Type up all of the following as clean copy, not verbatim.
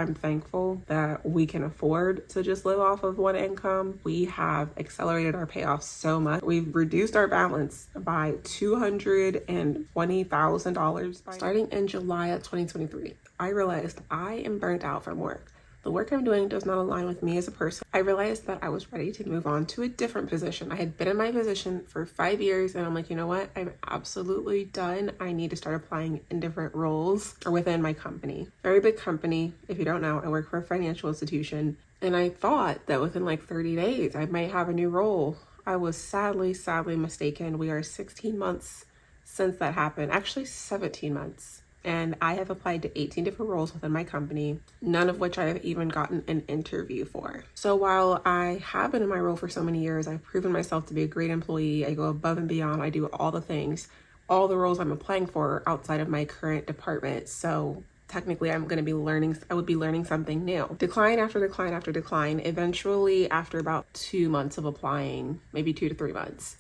I'm thankful that we can afford to just live off of one income. We have accelerated our payoffs so much. We've reduced our balance by $220,000 starting in July of 2023. I realized I am burnt out from work. The work I'm doing does not align with me as a person. I realized that I was ready to move on to a different position. I had been in my position for 5 years and I'm like, you know what? I'm absolutely done. I need to start applying in different roles or within my company. Very big company. If you don't know, I work for a financial institution. And I thought that within like 30 days, I might have a new role. I was sadly mistaken. We are 16 months since that happened. Actually, 17 months. And I have applied to 18 different roles within my company, none of which I have even gotten an interview for. So while I have been in my role for so many years, I've proven myself to be a great employee. I go above and beyond. I do all the things, all the roles I'm applying for outside of my current department. So technically I would be learning something new. Decline after decline after decline. Eventually, after about 2 months of applying, maybe 2 to 3 months,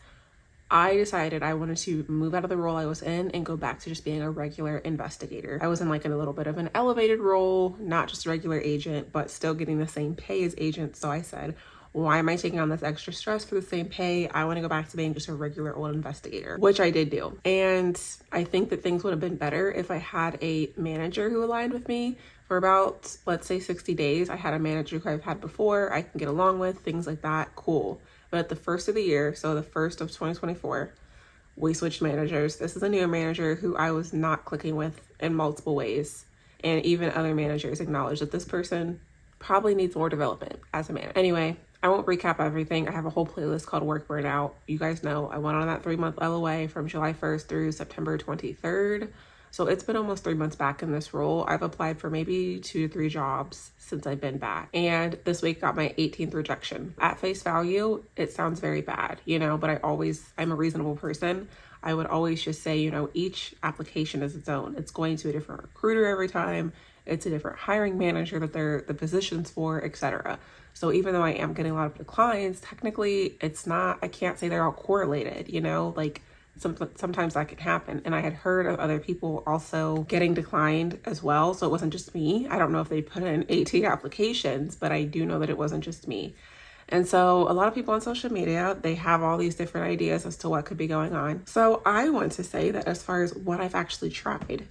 I decided I wanted to move out of the role I was in and go back to just being a regular investigator. I was in a little bit of an elevated role, not just a regular agent, but still getting the same pay as agents. So I said, why am I taking on this extra stress for the same pay? I want to go back to being just a regular old investigator, which I did do. And I think that things would have been better if I had a manager who aligned with me for about, let's say 60 days. I had a manager who I've had before, I can get along with, things like that, cool. But at the first of the year, so the first of 2024, we switched managers. This is a new manager who I was not clicking with in multiple ways. And even other managers acknowledged that this person probably needs more development as a manager. Anyway, I won't recap everything. I have a whole playlist called Work Burnout. You guys know I went on that 3-month LOA from July 1st through September 23rd. So it's been almost 3 months back in this role. I've applied for maybe 2 to 3 jobs since I've been back. And this week got my 18th rejection. At face value, it sounds very bad, but I'm a reasonable person. I would always just say, each application is its own. It's going to a different recruiter every time. It's a different hiring manager that they're the positions for, etc. So even though I am getting a lot of declines, technically I can't say they're all correlated, sometimes that can happen. And I had heard of other people also getting declined as well. So it wasn't just me. I don't know if they put in 18 applications, but I do know that it wasn't just me. And so a lot of people on social media, they have all these different ideas as to what could be going on. So I want to say that as far as what I've actually tried,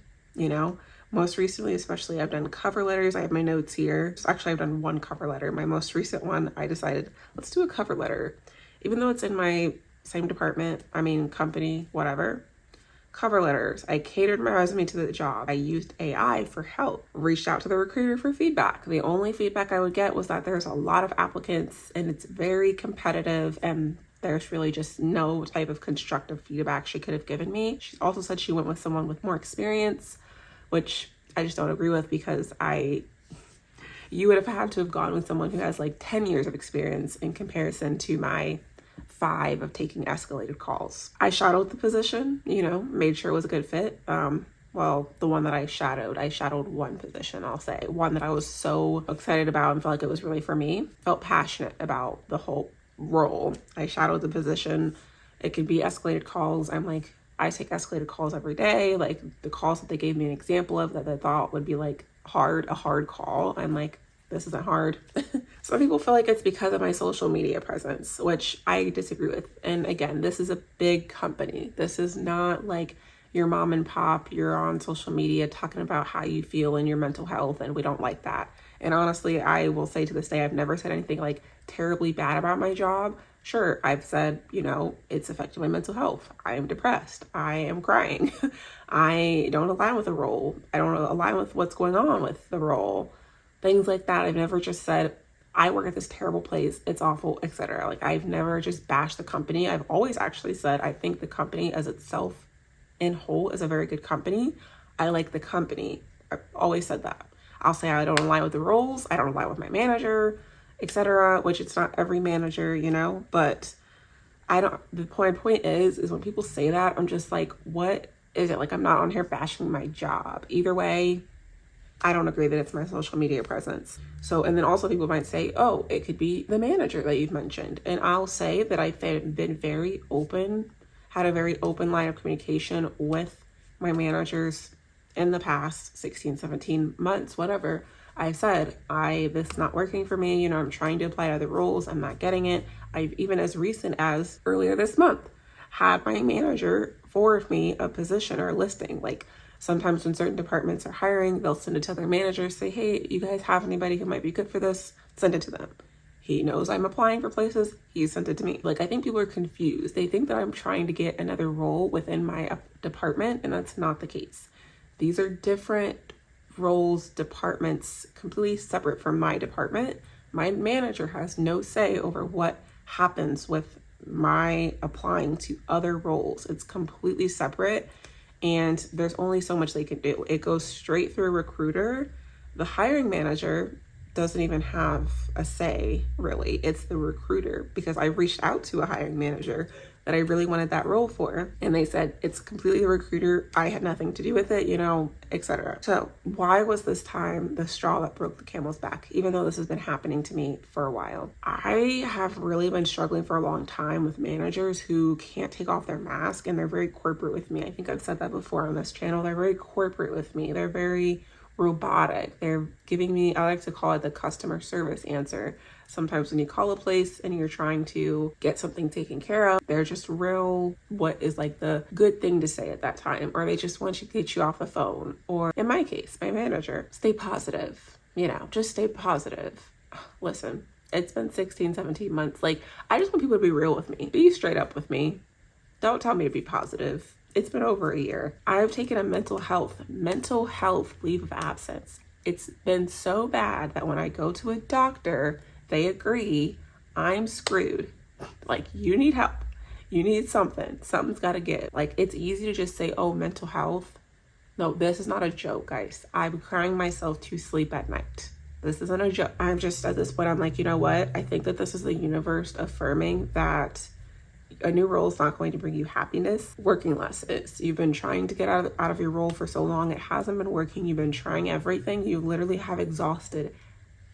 most recently, especially, I've done cover letters. I have my notes here. So actually, I've done one cover letter. My most recent one, I decided, let's do a cover letter. Even though it's in my same department, company, whatever. Cover letters. I catered my resume to the job. I used AI for help. Reached out to the recruiter for feedback. The only feedback I would get was that there's a lot of applicants and it's very competitive, and there's really just no type of constructive feedback she could have given me. She also said she went with someone with more experience, which I just don't agree with, because you would have had to have gone with someone who has 10 years of experience in comparison to my 5 of taking escalated calls. I shadowed the position, made sure it was a good fit. The one that I shadowed one position, I'll say. One that I was so excited about and felt like it was really for me. Felt passionate about the whole role. I shadowed the position. It could be escalated calls. I take escalated calls every day. The calls that they gave me an example of that they thought would be a hard call. I'm like, this isn't hard. Some people feel like it's because of my social media presence, which I disagree with. And again, this is a big company. This is not like your mom and pop. You're on social media talking about how you feel and your mental health, and we don't like that. And honestly, I will say to this day, I've never said anything terribly bad about my job. Sure, I've said, it's affecting my mental health. I am depressed. I am crying. I don't align with the role. I don't align with what's going on with the role. Things like that. I've never just said, I work at this terrible place, it's awful, etc. I've never just bashed the company. I've always actually said, I think the company as itself in whole is a very good company. I like the company. I've always said that. I'll say I don't align with the roles. I don't align with my manager, etc., which it's not every manager, but the point is when people say that, I'm just like, what is it? I'm not on here bashing my job. Either way, I don't agree that it's my social media presence. So, and then also people might say, oh, it could be the manager that you've mentioned. And I'll say that I've been very open, had a very open line of communication with my managers in the past 16, 17 months, whatever. I said, this is not working for me. You know, I'm trying to apply to other roles. I'm not getting it. I've even as recent as earlier this month had my manager forward me a position or a listing. Like sometimes when certain departments are hiring, they'll send it to their managers, say, hey, you guys have anybody who might be good for this? Send it to them. He knows I'm applying for places. He sent it to me. Like, I think people are confused. They think that I'm trying to get another role within my department, and that's not the case. These are different roles, departments, completely separate from my department. My manager has no say over what happens with my applying to other roles. It's completely separate, and there's only so much they can do. It goes straight through a recruiter. The hiring manager doesn't even have a say, really. It's the recruiter, because I reached out to a hiring manager that I really wanted that role for, and they said it's completely the recruiter. I had nothing to do with it, you know, etc. So why was this time the straw that broke the camel's back, even though this has been happening to me for a while? I have really been struggling for a long time with managers who can't take off their mask, and they're very corporate with me. I think I've said that before on this channel. They're very corporate with me. They're very robotic. They're giving me, I like to call it the customer service answer. Sometimes when you call a place and you're trying to get something taken care of, they're just real, what is like the good thing to say at that time, or they just want to get you off the phone. Or in my case, my manager, stay positive, you know, just stay positive. Listen, it's been 16, 17 months. Like, I just want people to be real with me. Be straight up with me. Don't tell me to be positive. It's been over a year. I've taken a mental health leave of absence. It's been so bad that when I go to a doctor, they agree I'm screwed. Like, you need help. You need something. Something's got to give. Like, it's easy to just say, oh, mental health. No, this is not a joke, guys. I'm crying myself to sleep at night. This isn't a joke. I'm just at this point, I'm like, you know what? I think that this is the universe affirming that a new role is not going to bring you happiness. Working less is. You've been trying to get out of your role for so long. It hasn't been working. You've been trying everything. You literally have exhausted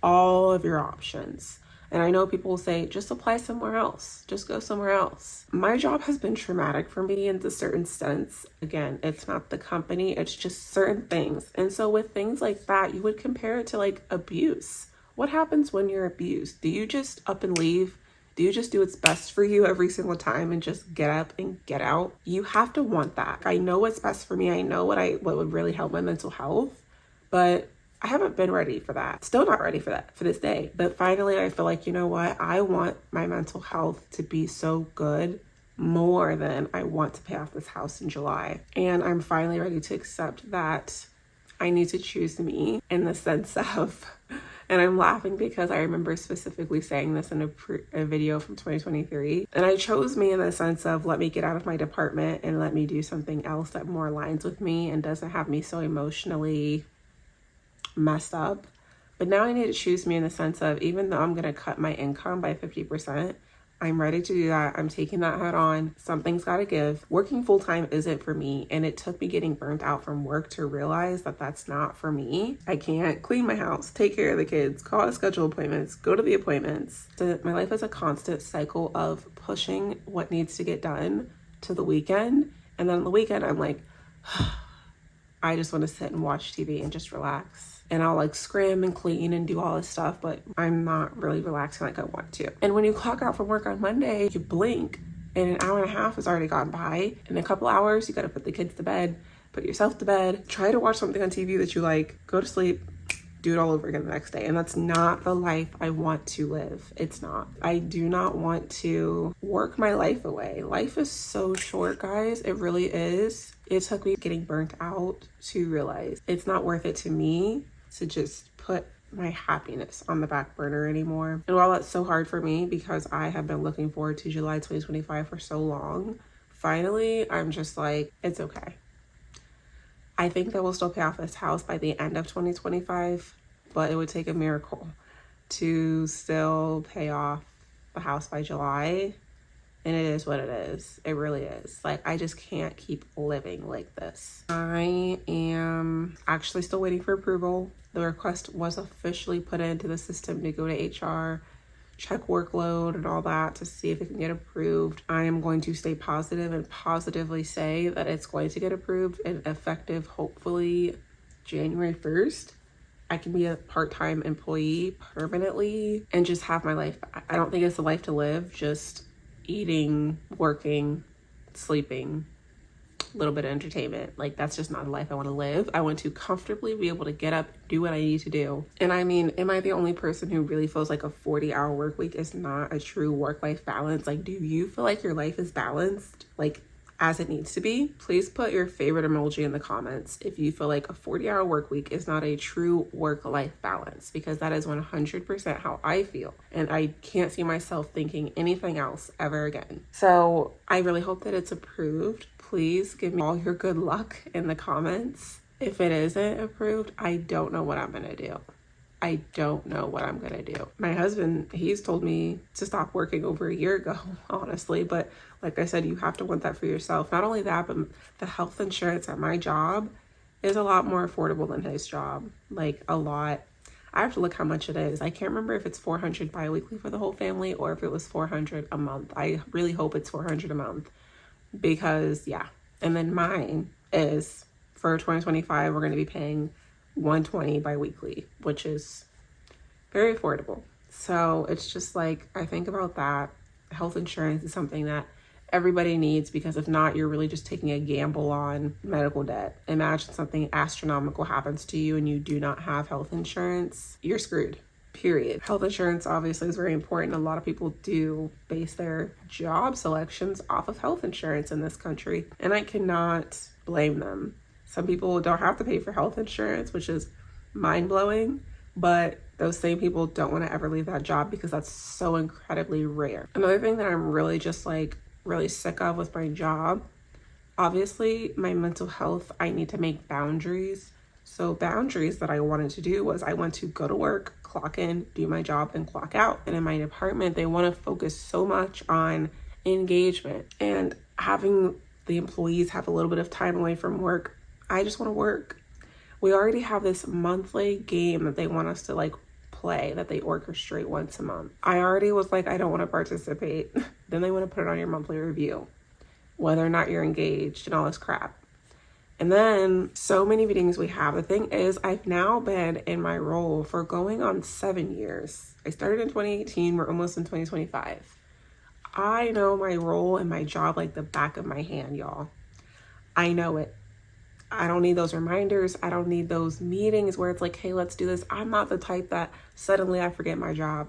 all of your options. And I know people will say, just apply somewhere else. Just go somewhere else. My job has been traumatic for me in a certain sense. Again, it's not the company. It's just certain things. And so with things like that, you would compare it to like abuse. What happens when you're abused? Do you just up and leave? Do you just do what's best for you every single time and just get up and get out? You have to want that. I know what's best for me. I know what would really help my mental health, but I haven't been ready for that. Still not ready for that for this day. But finally, I feel like, you know what? I want my mental health to be so good more than I want to pay off this house in July. And I'm finally ready to accept that I need to choose me in the sense of, and I'm laughing because I remember specifically saying this in a video from 2023. And I chose me in the sense of, let me get out of my department and let me do something else that more aligns with me and doesn't have me so emotionally messed up. But now I need to choose me in the sense of, even though I'm going to cut my income by 50%, I'm ready to do that. I'm taking that head on. Something's got to give. Working full time isn't for me. And it took me getting burnt out from work to realize that that's not for me. I can't clean my house, take care of the kids, call schedule appointments, go to the appointments. So my life is a constant cycle of pushing what needs to get done to the weekend. And then on the weekend, I'm like, I just want to sit and watch TV and just relax. And I'll like scrim and clean and do all this stuff, but I'm not really relaxing like I want to. And when you clock out from work on Monday, you blink and an hour and a half has already gone by. In a couple hours, you got to put the kids to bed, put yourself to bed, try to watch something on TV that you like, go to sleep, do it all over again the next day. And that's not the life I want to live. It's not. I do not want to work my life away. Life is so short, guys. It really is. It took me getting burnt out to realize it's not worth it to me to just put my happiness on the back burner anymore. And while that's so hard for me because I have been looking forward to July 2025 for so long, finally, I'm just like, it's okay. I think that we'll still pay off this house by the end of 2025, but it would take a miracle to still pay off the house by July. And it is what it is. It really is. Like, I just can't keep living like this. I am actually still waiting for approval. The request was officially put into the system to go to HR, check workload and all that to see if it can get approved. I am going to stay positive and positively say that it's going to get approved and effective hopefully January 1st. I can be a part-time employee permanently and just have my life. I don't think it's a life to live, just eating, working, sleeping, a little bit of entertainment. Like, that's just not a life I want to live. I want to comfortably be able to get up, do what I need to do. And I mean, am I the only person who really feels like a 40-hour work week is not a true work-life balance? Like, do you feel like your life is balanced, like, as it needs to be? Please put your favorite emoji in the comments if you feel like a 40-hour work week is not a true work-life balance, because that is 100% how I feel. And I can't see myself thinking anything else ever again. So I really hope that it's approved. Please give me all your good luck in the comments. If it isn't approved, I don't know what I'm gonna do. I don't know what I'm gonna do. My husband, he's told me to stop working over a year ago, honestly, but like I said, you have to want that for yourself. Not only that, but the health insurance at my job is a lot more affordable than his job, like a lot. I have to look how much it is. I can't remember if it's $400 bi-weekly for the whole family or if it was $400 a month. I really hope it's $400 a month because yeah. And then mine is for 2025, we're going to be paying $120 bi-weekly, which is very affordable. So it's just like, I think about that. Health insurance is something that everybody needs, because if not, you're really just taking a gamble on medical debt. Imagine something astronomical happens to you and you do not have health insurance, you're screwed, period. Health insurance obviously is very important. A lot of people do base their job selections off of health insurance in this country, and I cannot blame them. Some people don't have to pay for health insurance, which is mind-blowing, but those same people don't want to ever leave that job because that's so incredibly rare. Another thing that I'm really just like really sick of with my job, obviously my mental health, I need to make boundaries. So boundaries that I wanted to do was I want to go to work, clock in, do my job, and clock out. And in my department, they want to focus so much on engagement and having the employees have a little bit of time away from work. I just want to work. We already have this monthly game that they want us to like play, that they orchestrate once a month. I already was like, I don't want to participate. Then they want to put it on your monthly review, whether or not you're engaged and all this crap. And then so many meetings we have. The thing is, I've now been in my role for going on 7 years. I started in 2018. We're almost in 2025. I know my role and my job like the back of my hand, y'all. I know it. I don't need those reminders. I don't need those meetings where it's like, hey, let's do this. I'm not the type that suddenly I forget my job.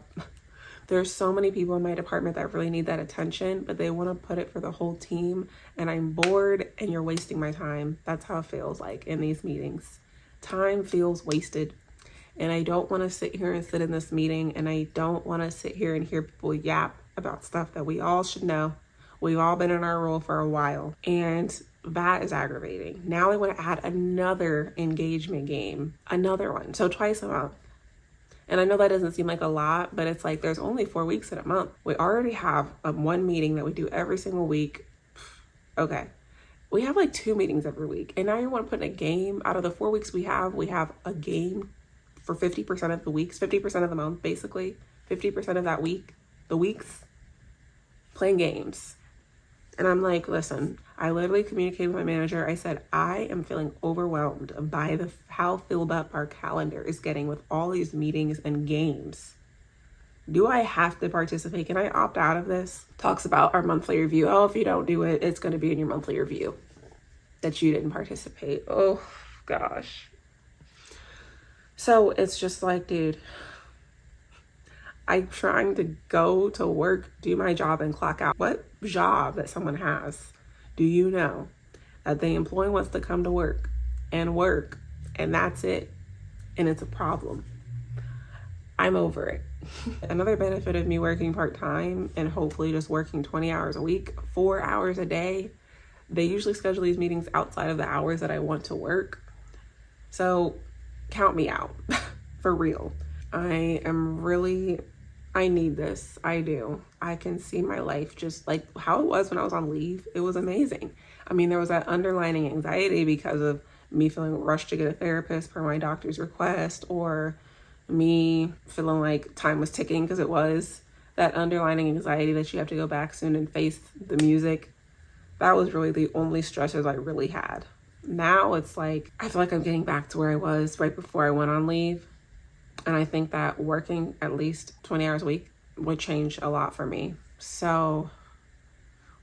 There's so many people in my department that really need that attention, but they want to put it for the whole team. And I'm bored and you're wasting my time. That's how it feels like in these meetings. Time feels wasted. And I don't want to sit here and sit in this meeting. And I don't want to sit here and hear people yap about stuff that we all should know. We've all been in our role for a while. And that is aggravating. Now they want to add another engagement game, another one. So twice a month. And I know that doesn't seem like a lot, but it's like there's only 4 weeks in a month. We already have one meeting that we do every single week. Okay. We have like 2 meetings every week. And now you want to put in a game. Out of the 4 weeks we have a game for 50% of the weeks, 50% of the month, basically. 50% of that week, the weeks, playing games. And I'm like, listen, I literally communicated with my manager. I said, I am feeling overwhelmed by how filled up our calendar is getting with all these meetings and games. Do I have to participate? Can I opt out of this? Talks about our monthly review. Oh, if you don't do it, it's going to be in your monthly review that you didn't participate. Oh, gosh. So it's just like, dude, I'm trying to go to work, do my job, and clock out. What job that someone has do you know that the employee wants to come to work, and that's it, and it's a problem? I'm over it. Another benefit of me working part-time and hopefully just working 20 hours a week, 4 hours a day, they usually schedule these meetings outside of the hours that I want to work. So count me out, for real. I need this. I do. I can see my life just like how it was when I was on leave. It was amazing. I mean, there was that underlying anxiety because of me feeling rushed to get a therapist per my doctor's request, or me feeling like time was ticking, because it was that underlying anxiety that you have to go back soon and face the music. That was really the only stressors I really had. now it's like, I feel like I'm getting back to where I was right before I went on leave. And I think that working at least 20 hours a week would change a lot for me. So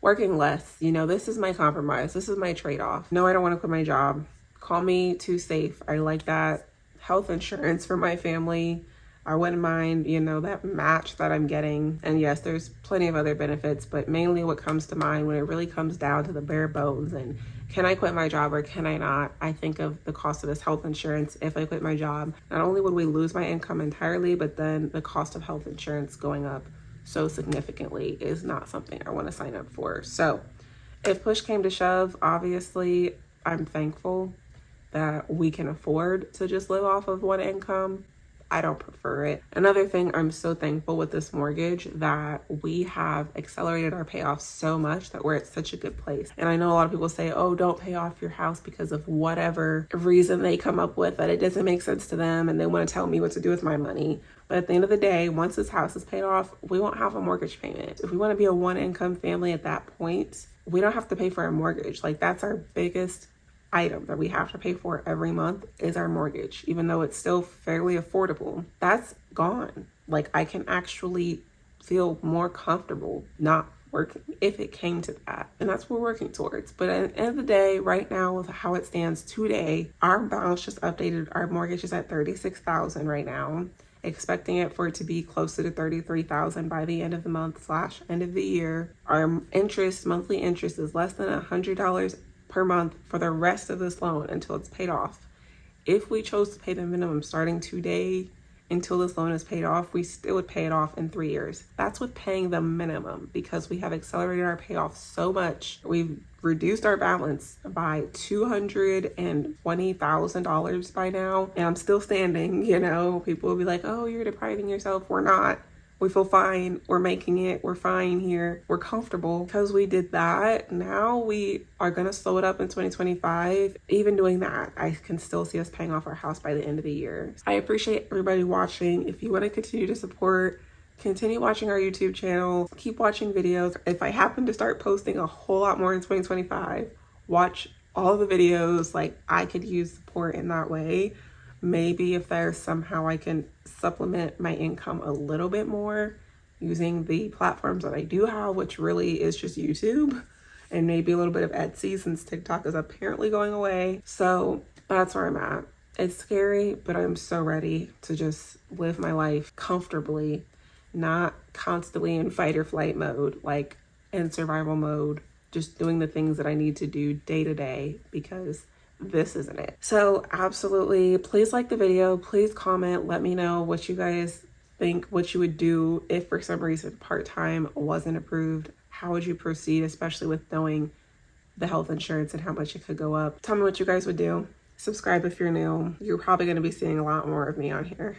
working less, this is my compromise. This is my trade-off. No, I don't want to quit my job. Call me too safe. I like that. Health insurance for my family. I wouldn't mind, that match that I'm getting. And yes, there's plenty of other benefits, but mainly what comes to mind when it really comes down to the bare bones and can I quit my job or can I not? I think of the cost of this health insurance. If I quit my job, not only would we lose my income entirely, but then the cost of health insurance going up so significantly is not something I want to sign up for. So if push came to shove, obviously I'm thankful that we can afford to just live off of one income. I don't prefer it. Another thing, I'm so thankful with this mortgage that we have accelerated our payoff so much that we're at such a good place. And I know a lot of people say, oh, don't pay off your house because of whatever reason they come up with, that it doesn't make sense to them and they want to tell me what to do with my money. But at the end of the day, once this house is paid off, we won't have a mortgage payment. If we want to be a one income family at that point, we don't have to pay for a mortgage. Like, that's our biggest item that we have to pay for every month is our mortgage, even though it's still fairly affordable. That's gone. Like, I can actually feel more comfortable not working if it came to that. And that's what we're working towards. But at the end of the day, right now, with how it stands today, our balance just updated. Our mortgage is at $36,000 right now, expecting it for it to be closer to $33,000 by the end of the month / end of the year. Our monthly interest is less than $100 per month for the rest of this loan until it's paid off. If we chose to pay the minimum starting today until this loan is paid off, we still would pay it off in 3 years. That's with paying the minimum because we have accelerated our payoff so much. We've reduced our balance by $220,000 by now, and I'm still standing. People will be like, oh, you're depriving yourself. We're not. We feel fine. We're making it. We're fine here. We're comfortable because we did that. Now we are going to slow it up in 2025. Even doing that, I can still see us paying off our house by the end of the year. I appreciate everybody watching. If you want to continue to support, continue watching our YouTube channel. Keep watching videos. If I happen to start posting a whole lot more in 2025, watch all the videos. Like, I could use support in that way. Maybe if there's somehow I can supplement my income a little bit more using the platforms that I do have, which really is just YouTube and maybe a little bit of Etsy since TikTok is apparently going away. So that's where I'm at. It's scary, but I'm so ready to just live my life comfortably, not constantly in fight or flight mode, like in survival mode, just doing the things that I need to do day to day because this isn't it. So absolutely, please like the video, please comment, let me know what you guys think, what you would do if for some reason part-time wasn't approved. How would you proceed, especially with knowing the health insurance and how much it could go up? Tell me what you guys would do. Subscribe if you're new. You're probably going to be seeing a lot more of me on here.